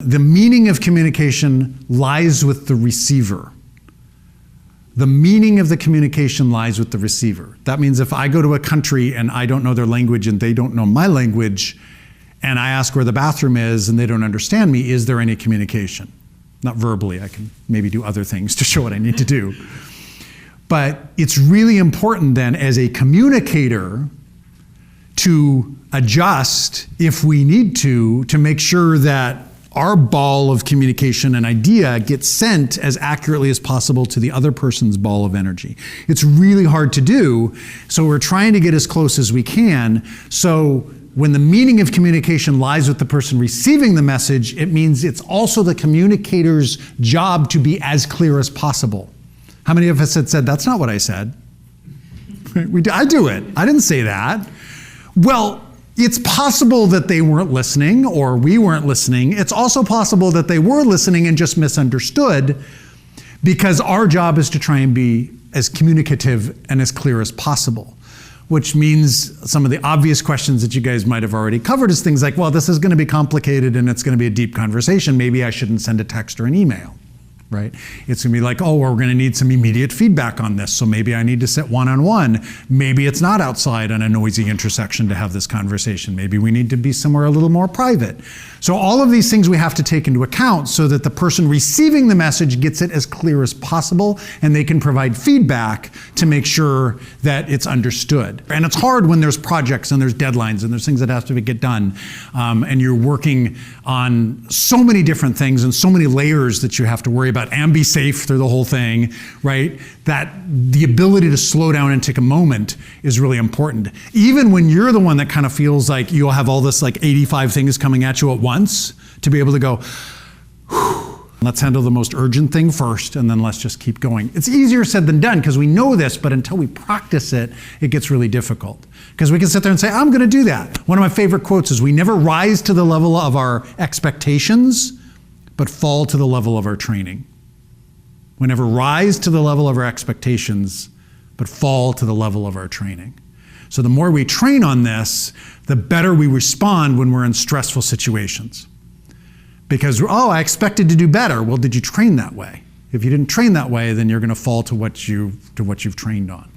The meaning of communication lies with the receiver. The meaning of the communication lies with the receiver. That means if I go to a country and I don't know their language and they don't know my language, and I ask where the bathroom is and they don't understand me, is there any communication? Not verbally, I can maybe do other things to show what I need to do. But it's really important then as a communicator to adjust if we need to make sure that our ball of communication and idea gets sent as accurately as possible to the other person's ball of energy. It's really hard to do, so we're trying to get as close as we can. So when the meaning of communication lies with the person receiving the message, it means it's also the communicator's job to be as clear as possible. How many of us had said, that's not what I said? I do it. I didn't say that. Well, it's possible that they weren't listening or we weren't listening. It's also possible that they were listening and just misunderstood, because our job is to try and be as communicative and as clear as possible, which means some of the obvious questions that you guys might have already covered is things like, well, this is going to be complicated and it's going to be a deep conversation. Maybe I shouldn't send a text or an email. Right? It's going to be like, oh, we're going to need some immediate feedback on this, so maybe I need to sit one-on-one. Maybe it's not outside on a noisy intersection to have this conversation. Maybe we need to be somewhere a little more private. So all of these things we have to take into account so that the person receiving the message gets it as clear as possible and they can provide feedback to make sure that it's understood. And it's hard when there's projects and there's deadlines and there's things that have to get done, and you're working on so many different things and so many layers that you have to worry about and be safe through the whole thing, right? That the ability to slow down and take a moment is really important. Even when you're the one that kind of feels like you'll have all this like 85 things coming at you at once, to be able to go, whew, let's handle the most urgent thing first and then let's just keep going. It's easier said than done because we know this, but until we practice it, it gets really difficult. Because we can sit there and say, I'm going to do that. One of my favorite quotes is, we never rise to the level of our expectations, but fall to the level of our training. We never rise to the level of our expectations, but fall to the level of our training. So the more we train on this, the better we respond when we're in stressful situations. Because, oh, I expected to do better. Well, did you train that way? If you didn't train that way, then you're going to fall to what you've trained on.